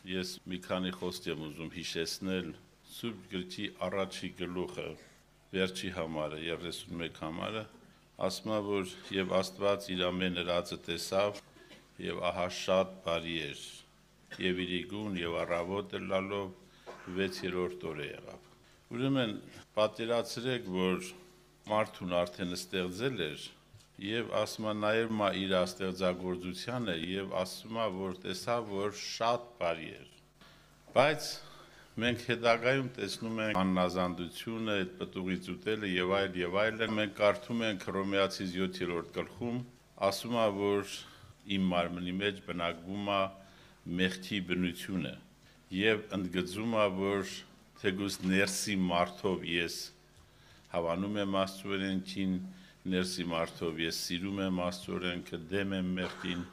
Ես մի քանի խոսք եմ ուզում հիշեցնել Սուրբ գրքի առաջի գլուխը, վերջի համարը, 31 համարը, ասում է, որ եւ Աստված իր ամեն հրածը տեսավ եւ ահա շատ բարի էր եւ իր գուն եւ առավոտը լալով 6-րդ օրը եղավ։ Ուրեմն պատկերացրեք, որ մարդուն արդեն ստեղծել էր եւ ասում է նաեւ մա իր ստեղծագործությանը եւ ասում է, որ տեսավ, որ շատ բարի էր։ Բայց մենք հետագայում տեսնում ենք աննազանդությունը, այդ պտուղից ուտելը եւ այլն, մենք կարդում ենք Հռոմեացիս 7-րդ գլխում, ասում է, որ իմ մարմնի մեջ բնակվում է մեղքի բնությունը եւ ընդգծում է, որ թեկուզ ներսի մարդով ես հավանում եմ Աստծո օրենքին, ներսի մարդով ես սիրում եմ Աստծո օրենքը, դեմ եմ մեղքին,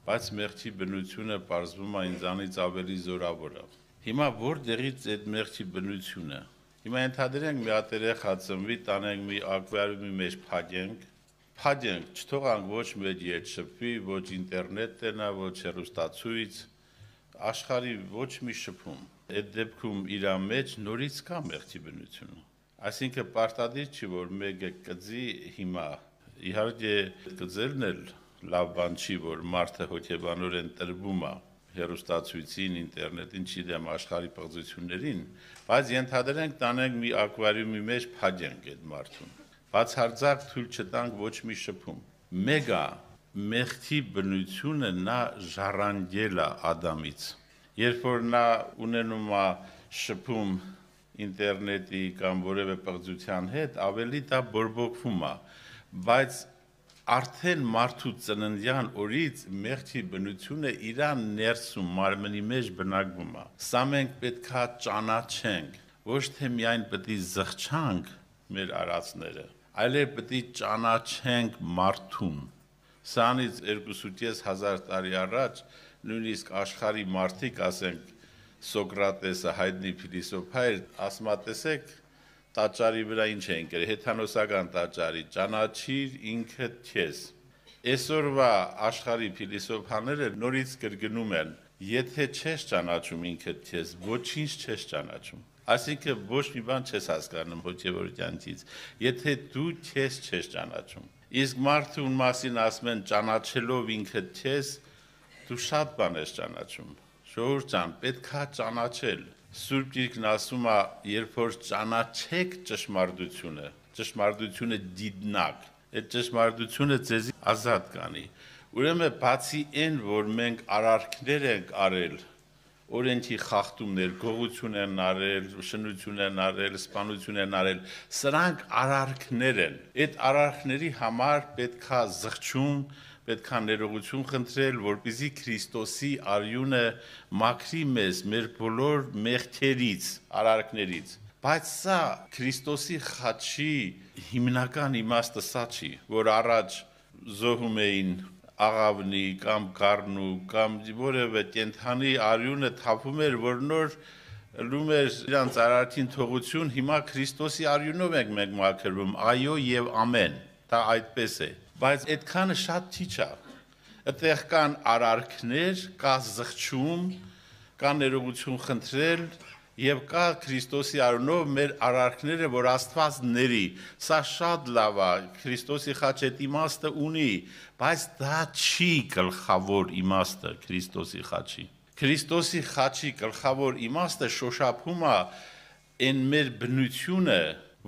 բայց մեղքի բնությունը պարզվում է ինձանից ավելի զորավոր է։ Հիմա որտեղից այդ մեղքի բնությունը։ Հիմա ենթադրենք մի հատ երեխա ծնվի, տանենք մի ակվարիումի մեջ փակենք, չթողանք ոչ մեկ ետ շփվի, ոչ ինտերնետ տենա, ոչ հեռուստացույց, աշխարհի ոչ մի շփում։ Այդ դեպքում իր մեջ նորից կա մեղքի բնությունը։ Այսինքն պարտադիր չի, որ մեկը կծի հիմա։ Իհարկե կծելն էլ լավ բան չի, որ մարդը հոգեբանորեն տրվում է հեռուստացույցին, ինտերնետին, չգիտեմ, աշխարհի պղծություններին, բայց ենթադրենք տանենք մի ակվարիումի մեջ փակենք այդ մարդուն։ Բացարձակ թույլ չտանք ոչ մի շփում։ Մեգա մեղքի բնությունը նա ժառանգել է Ադամից։ Երբ որ նա ունենում է շփում ինտերնետի կամ որևէ պղծության հետ, ավելի դա բորբոքվում է, բայց արդեն մարդու ծննդյան օրից մեղքի բնությունը իրան ներսում մարմնի մեջ բնակվում է։ Սա մենք պետքա ճանաչենք, ոչ թե միայն պետք է զղջանք մեր արածները, այլև պետք է ճանաչենք մարդուն։ Սրանից 2.5 տարի առաջ նույնիսկ աշխարհի մարդիկ, ասենք Սոկրատեսը, հայտնի փիլիսոփայ, ասում է, տեսեք, տաճարի վրա ինչ են գրել, հեթանոսական տաճարի, ճանաչիր ինքդ քեզ։ Այսօրվա աշխարհի փիլիսոփաները նորից կրկնում են, եթե չես ճանաչում ինքդ քեզ, ոչինչ չես ճանաչում։ Այսինքն ոչ մի բան չես հասկանում հոգևոր կյանքից, եթե դու քեզ չես ճանաչում։ Իսկ մարդու մասին ասում են ճանաչելով ինքդ քեզ, դու շատ բան ես ճանաչում։ Ժողովուրդ ջան, պետքա ճանաչել։ Սուրբ Գիրքն ասում է, երբ որ ճանաչեք ճշմարտությունը, ճշմարտությունը դիտնակ, այդ ճշմարտությունը ձեզի ազատ կանի։ Ուրեմն բացի այն, որ մենք արարքներ ենք արել, օրենքի խախտումներ, գողություն են արել, շնություն են արել, սպանություն են արել, սրանք արարքներ են։ Այդ արարքների համար պետքա զղջում, պետքա ներողություն խնդրել, որպեսզի Քրիստոսի արյունը մաքրի մեզ մեր բոլոր մեղքերից, արարքներից։ Բայց սա Քրիստոսի խաչի հիմնական իմաստը սա չի, որ առաջ զոհում էին աղավնի կամ գառնու կամ որևէ կենդանի արյունը թափում էր, որ նոր լում էր իրանց արարքին թողություն, հիմա Քրիստոսի արյունով ենք մենք մաքրվում, այո եւ ամեն, դա այդպես է։ Բայց այդքանը շատ քիչ է։ Այդտեղ կան արարքներ, կա զղջում, կա ներողություն խնդրել եւ կա Քրիստոսի արյունով մեր արարքները, որ Աստված ների։ Սա շատ լավ է, Քրիստոսի խաչը իմաստը ունի, բայց դա չի գլխավոր իմաստը Քրիստոսի խաչի։ Քրիստոսի խաչի գլխավոր իմաստը շոշափում է այն մեր բնությունը,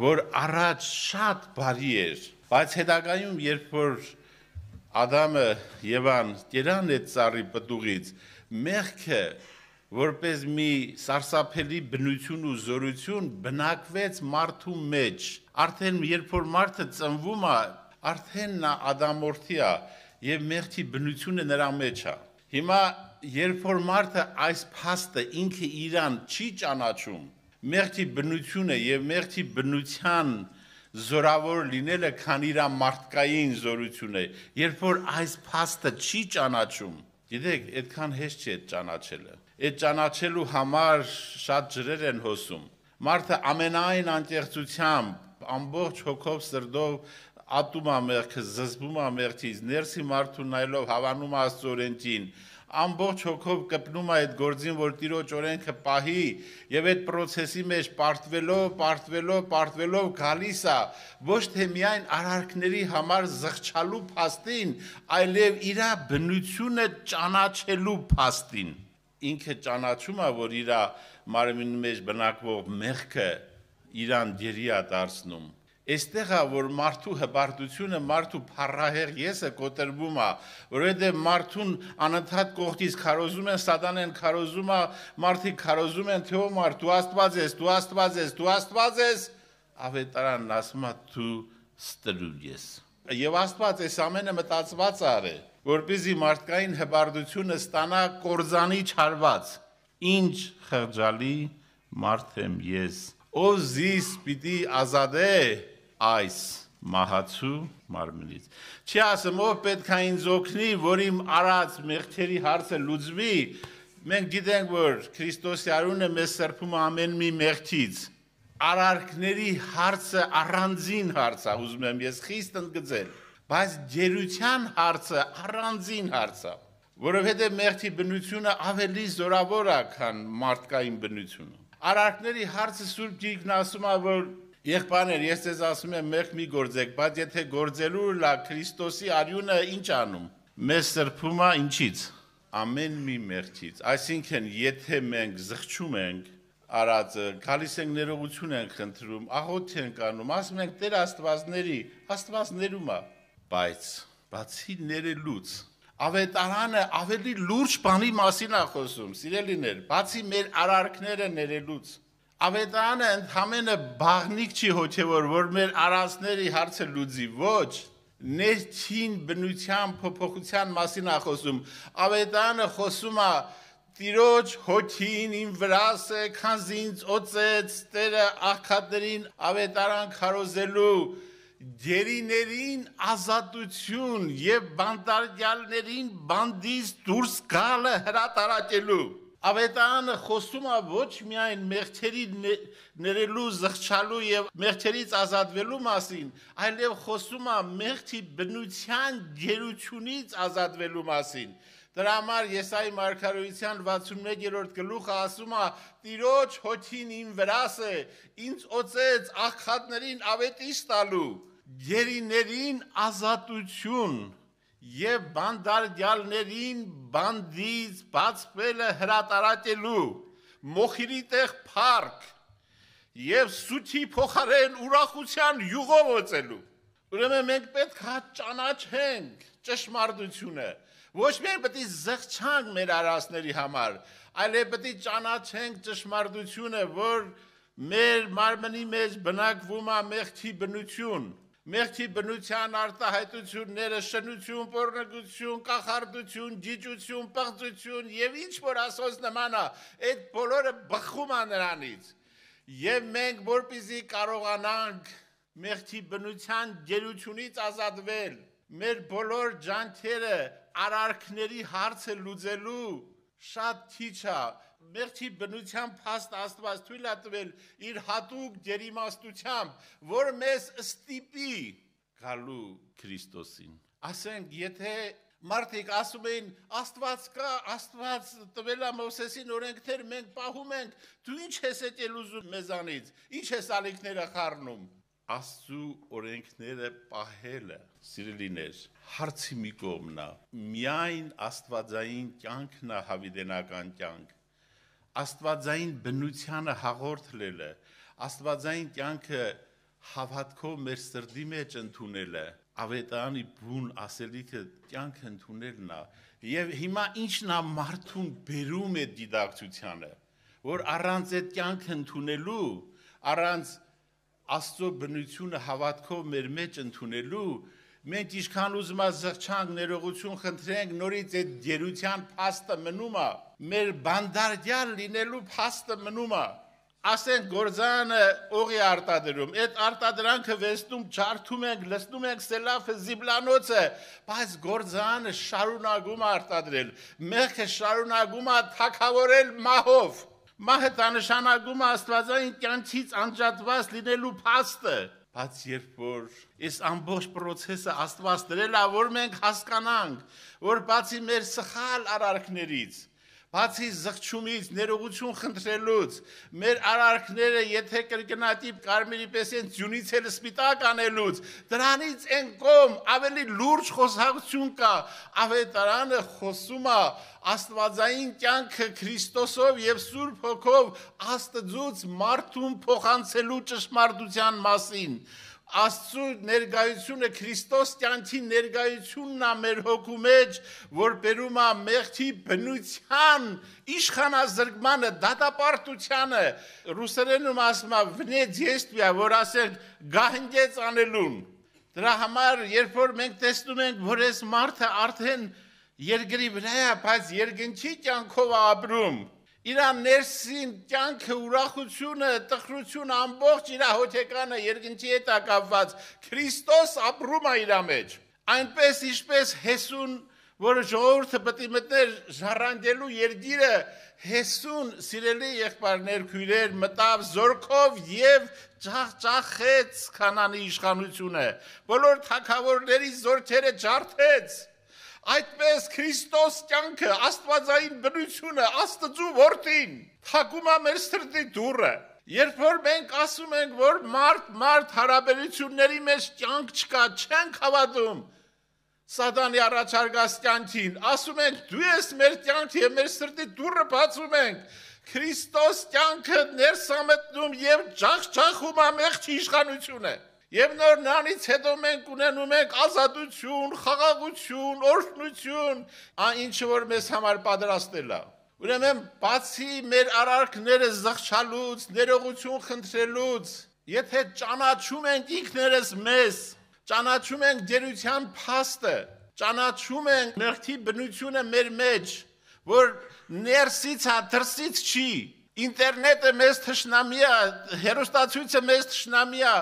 որ առաջ շատ բարի էր, բայց հետագայում երբ որ Ադամը Եվան կերան այդ ծառի պտուղից, մեղքը որպես մի սարսափելի բնություն ու զորություն բնակվեց մարդու մեջ։ Արդեն երբ որ մարդը ծնվում է, արդեն նա ադամորդի է եւ մեղքի բնությունը նրա մեջ է։ Հիմա երբ որ մարդը այս փաստը ինքը իրան չի ճանաչում, մեղքի բնությունը եւ մեղքի բնության զորավոր լինելը քան իր մարդկային զորությունը, երբ որ այս փաստը չի ճանաչում, գիտեք, այդքան հեշտ չի այդ ճանաչելը։ Այդ ճանաչելու համար շատ ջրեր են հոսում։ Մարդը ամենայն անկեղծությամբ, ամբողջ հոգով սրտով ատում է մեղքը, զզվում է մեղքից, ներսի մարդուն նայելով հավանում է Աստծո օրենքին, ամբողջ հոգով կպնում է այդ գործին, որ Տիրոջ օրենքը պահի, եւ այդ process-ի մեջ պարտվելով գալիս է ոչ թե միայն արարքների համար զղջալու փաստին, այլև իր բնությունը ճանաչելու փաստին։ Ինքը ճանաչում է, որ իր մարմինի մեջ բնակվող մեղքը իրան գերի է դարձնում։ Այստեղ է, որ մարդու հբարտությունը, մարդու փառահեղ եսը կոտրվում է, որովհետև մարդուն անընդհատ կողքից քարոզում են, սատանեն քարոզում է, մարդիկ քարոզում են, թե ո մարդ, դու Աստված ես, դու Աստված ես, դու Աստված ես, ավետարանն ասում է դու ստրուկ ես։ Եվ Աստված այս ամենը մտածված արել, որպեսզի մարդկային հբարտությունը ստանա կորզանի չարված։ Ինչ խղճալի մարդ եմ ես, ով զիս պիտի ազատե այս մահացու մարմնից։ Չի ասում, ով պետք է ինձ օգնի, որ իմ արած մեղքերի հարցը լուծվի։ Մենք գիտենք, որ Քրիստոսի արունը մեզ սրբում է ամեն մի մեղքից։ Արարքների հարցը առանձին հարց է, ուզում եմ ես խիստ ընդգծել, բայց գերության հարցը առանձին հարց է, որովհետև մեղքի բնությունը ավելի զորավոր է, քան մարդկային բնությունը։ Արարքների հարցը Սուրբ Գիրքն ասում է, որ եղբայրներ, ես ձեզ ասում եմ, մեղք մի գործեք, բայց եթե գործելու լա Քրիստոսի արյունը ինչ անում։ Մեզ սրբում է ինչից։ Ամեն մի մեղքից։ Այսինքն, եթե մենք զղջում ենք արածը, գալիս ենք ներողություն ենք խնդրում, աղոթ ենք անում, ասում ենք Տեր Աստված ներում է, բայց բացի ներելուց ավետարանը ավելի լուրջ բանի մասին է խոսում, սիրելիներ, բացի մեր արարքները ներելուց։ Ավետարանը ընդհանրապես բաղնիկ չի հոգևոր, որ մեր արածների հարցը լուծի, ոչ, ներքին բնության փոփոխության մասին է խոսում։ Ավետարանը խոսում է Տիրոջ հոգին իմ վրաս է, քանզի ինձ օծեց, Տերը աղքատներին ավետարան քարոզելու, գերիներին ազատություն եւ բանդարյալներին բանդից դուրս գալը հրատարակելու։ Ավետարանը խոսում է ոչ միայն մեղքերի ներելու, զղջալու եւ մեղքերից ազատվելու մասին, այլև խոսում է մեղքի բնության գերությունից ազատվելու մասին։ Դրա համար Եսայի մարգարեության 61-րդ գլուխը ասում է. Տիրոջ հոգին իմ վրաս է, ինձ օծեց աղքատներին ավետիչ տալու, գերիներին ազատություն եւ բանդարյալներին բանդից բացվելը հրատարակելու, մոխիրի տեղ փառք եւ սութի փոխարեն ուրախության յուղով օծելու։ Ուրեմն մենք պետք է ճանաչենք ճշմարտությունը։ Ոչ միայն պետք է զղջանք մեր արածների համար, այլև պետք է ճանաչենք ճշմարտությունը, որ մեր մարմնի մեջ բնակվում է մեղքի բնություն։ Մեղքի բնության արտահայտությունները շնություն, պոռնոգություն, կախարդություն, ջիջություն, պղծություն եւ ինչ որ ասոց նման է, այդ բոլորը բխում է նրանից։ Եվ մենք որպեսզի կարողանանք մեղքի բնության գերությունից ազատվել, մեր բոլոր ջանքերը արարքների հարցը լուծելու շատ քիչ է։ Մեղքի բնության փաստ Աստված թույլ է տվել իր հատուկ գերիմաստությամբ, որ մեզ ստիպի գալու Քրիստոսին։ Ասենք, եթե մարդիկ ասում էին Աստված կա, Աստված տվել է Մովսեսին օրենքներ, մենք պահում ենք, դու ինչ ես եկել ուզում մեզանից, ինչ ես ալիքները խառնում։ Աստծու օրենքները պահելը, սիրելիներ, հարցի մի կողմն է, միայն աստվածային կյանքն է հավիտենական կյանք, աստվածային բնությանը հաղորդ լելը, աստվածային կյանքը հավատքով մեր սրտի մեջ ընդունելը, ավետարանի բուն ասելիքը կյանք ընդունելն է, եւ հիմա ինչն է մարդուն բերում է դիդակտությանը, որ առանց այդ կյանք ընդունելու, առանց Աստծո բնությունը հավատքով մեր մեջ ընդունելու, մենք ինչքան ուզում է զղջանք, ներողություն խնդրենք, նորից այդ գերության փաստը մնում է, մեր բանդարյալ լինելու փաստը մնում է։ Ասենք գործանը օղի արտադրում, այդ արտադրանքը վեստում ջարդում ենք, լցնում ենք սելավը, զիբլանոցը, բայց գործանը շարունակում է արտադրել, մեղքը շարունակում է թագավորել մահով։ Մահը նշանակում է աստվածային կյանքից անջատված լինելու փաստը, Բայց երբ որ այս ամբողջ process-ը Աստված դրել է, որ մենք հասկանանք, որ բացի մեր սխալ արարքներից, բացի զղջումից, ներողություն խնդրելուց, մեր արարքները, եթե կրկնատիպ կարմիրի պես են ձյունից էլ սպիտակ անելուց, դրանից են կողմ ավելի լուրջ խոսակցություն կա, ավետարանը խոսում է աստվածային կյանքը Քրիստոսով եւ Սուրբ Հոգով Աստծուց մարդուն փոխանցելու ճշմարտության մասին։ Աստծո ներկայությունը Քրիստոս կյանքի ներկայությունն է մեր հոգու մեջ, որ բերում է մեղքի բնության իշխանազրկմանը, դատապարտությանը, ռուսերենում ասում է վնե դեյստվիա, որ ասենք գահնգեց անելուն։ Դրա համար երբ որ մենք տեսնում ենք, որ այս մարդը արդեն երկրի վրա է, բայց երկնքի կյանքով է ապրում, իր ներսին կյանքը, ուրախությունը, տխրությունը, ամբողջ իր հոգեկանը երկնքի հետ է կապված, Քրիստոս ապրում է իր մեջ։ Այնպես ինչպես Հեսուն, որը ժողովուրդը պետք է մտներ ժառանգելու երկիրը, Հեսուն, սիրելի եղբայրներ, քույրեր, մտավ զորքով եւ ջախջախեց Քանանի իշխանությունը, բոլոր թագավորների զորքերը ջարդեց։ Այդպես Քրիստոս կյանքը, աստվածային բնությունը, Աստծու որդին թակում է մեր սրտի դուռը։ Երբ որ մենք ասում ենք, որ մարդ հարաբերությունների մեջ կյանք չկա, չենք հավատում Սատանի առաջարկած կյանքին, ասում ենք դու ես մեր կյանքը եւ մեր սրտի դուռը բացում ենք, Քրիստոս կյանքը ներս է մտնում եւ ջախջախում է մեղքի իշխանությունը։ Եվ նոր նրանից հետո մենք ունենում ենք ազատություն, խաղաղություն, օրհնություն, ինչը որ մեզ համար պատրաստել է։ Ուրեմն բացի մեր արարքները զղջալուց, ներողություն խնդրելուց, եթե ճանաչում ենք ինքներս մեզ, ճանաչում ենք գերության փաստը, ճանաչում ենք մեղքի բնությունը մեր մեջ, որ ներսից է, դրսից չի։ Ինտերնետը մեզ թշնամի է, հեռուստացույցը մեզ թշնամի է,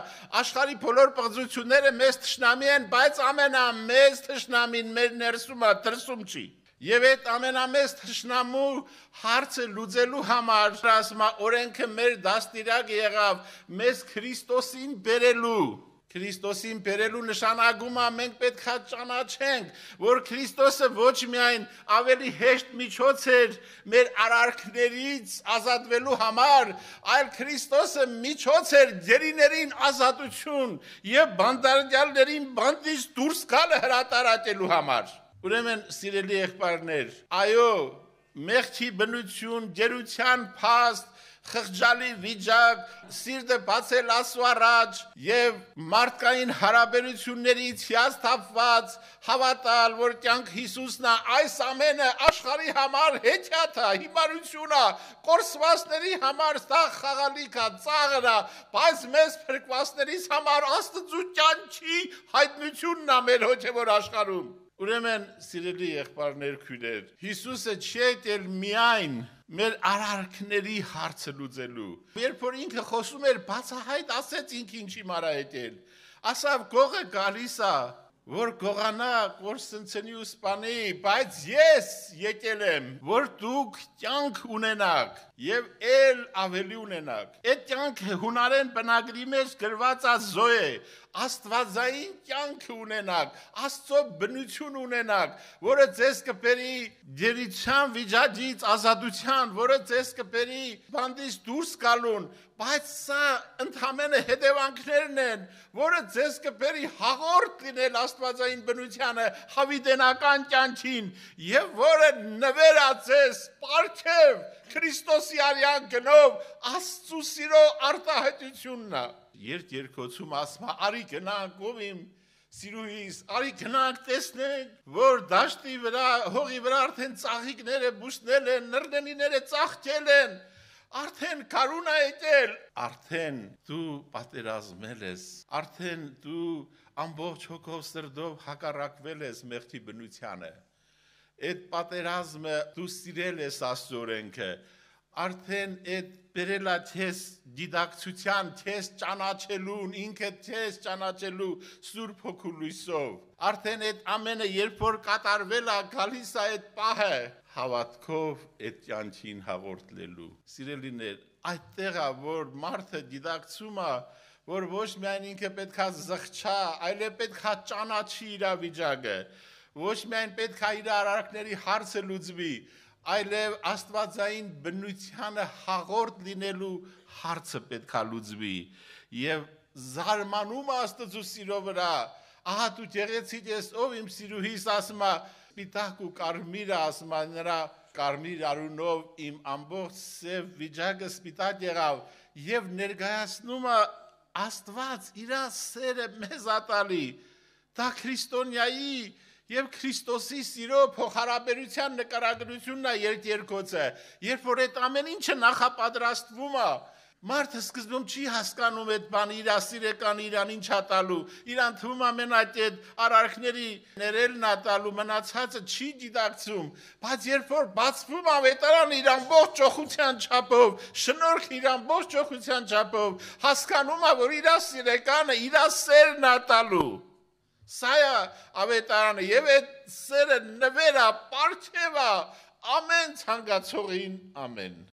աշխարհի բոլոր պղծությունները մեզ թշնամի են, բայց ամենամեծ թշնամին մեր ներսում է, դրսում չի։ Եվ այդ ամենամեծ թշնամու հարցը լուծելու համար ասում է օրենքը մեր դաստիարակ եղավ մեզ Քրիստոսին բերելու։ Քրիստոսին բերելու նշանակում է մենք պետք է ճանաչենք, որ Քրիստոսը ոչ միայն ավելի հեշտ միջոց էր մեր արարքներից ազատվելու համար, այլ Քրիստոսը միջոց էր գերիներին ազատություն եւ բանդարյալներին բանդից դուրս գալը հրատարակելու համար։ Ուրեմն սիրելի եղբայրներ, այո, մեղքի բնություն, գերության փաստ, խղճալի վիճակ, սիրտը բացել Աստծո առաջ եւ մարդկային հարաբերություններից հիասթափված հավատալ, որ կյանք Հիսուսն է, այս ամենը աշխարհի համար հեքիաթ է, հիմարություն է, կորսվածների համար սա խաղալիք է, ծաղր է, բայց մեզ փրկվածներից համար Աստծո կյանքի հայտնությունն է մեր հոգեվոր աշխարհում։ Ուրեմն սիրելի եղբայրներ, քույրեր, Հիսուսը չի եկել միայն մեր արարքների հարցը լուծելու։ Երբ որ ինքը խոսում էր, բացահայտ ասեց ինքը ինչի մարա եկել։ Ասավ գողը գալիս է, որ գողանա, կորսնցնի ու սպանի, բայց ես եկել եմ, որ դուք կյանք ունենաք եւ ել ավելի ունենաք։ Այդ կյանքը հունարեն բնագրի մեջ գրված է զոե, աստվածային կյանք ունենաք, Աստծո բնություն ունենաք, որը ձեզ կբերի գերության վիճակից ազատության, որը ձեզ կբերի բանդից դուրս գալուն, բայց սա ընդհանրապես հետևանքներն են, որը ձեզ կբերի հաղորդ լինել աստվածային բնությանը, հավիտենական կյանքին, եւ որը նվերա ձեզ պարգև Քրիստոսի արյան գնով Աստծո սիրո արտահայտությունն է։ Երկոցում ասում է, արի գնանք ով իմ սիրուհիս, արի գնանք տեսնենք, որ դաշտի վրա, հողի վրա արդեն ծաղիկները բուժնել են, նռնենիները ծաղկել են, արդեն կարուն է եկել, արդեն դու պատերազմել ես, արդեն դու ամբողջ հոգով սրտով հակառակվել ես մեղքի բնությանը, այդ պատերազմը դու սիրել ես Աստծո օրենքը, արդեն այդ բերելա քեզ դիդակցության, քեզ ճանաչելուն, ինքը քեզ ճանաչելու Սուրբ Հոգու լույսով, արդեն այդ ամենը երբ որ կատարվել է, գալիս է այդ պահը, հավատքով այդ կյանքին հաղորդելու։ Սիրելիներ, այդտեղ է, որ մարդը դիդակցում է, որ ոչ միայն ինքը պետքա զղջա, այլև պետքա ճանաչի իր վիճակը, ոչ միայն պետքա իր արարքների հարցը լուծվի, այլև աստվածային բնությանը հաղորդ լինելու հարցը պետքա լուծվի, և զարմանում աստծու սիրո վրա, ահա դու գեղեցիկ ես, ով իմ սիրուհիս ասում է, սպիտակ ու կարմիրը ասում է, նրա կարմիր արունով իմ ամբողջ սև վիճակը սպիտակ եղավ, և ներկայացնում է Աստված իր սերը մեզ ատալի, դա քրիստոնյայի և Քրիստոսի սիրո փոխհարաբերության նկարագրությունն է երկերկոցը, երբ որ այդ ամեն ինչը նախապատրաստվում է, մարդը սկզբում չի հասկանում այդ բանը, իր սիրեկանը իրան ինչ ա տալու, իրան թվում է մենակ այդ արարքների ներելն ա տալու, մնացածը չի գիտակցում, բայց երբ որ բացվում ավետարանը իր ամբողջ ճոխության չափով, շնորհքը իր ամբողջ ճոխության չափով, հասկանում է, որ իր սիրեկանը իր սերն ա տալու, սա է ավետարանը, և այդ սերը նվեր է, պարգև է ամեն ցանկացողին, ամեն։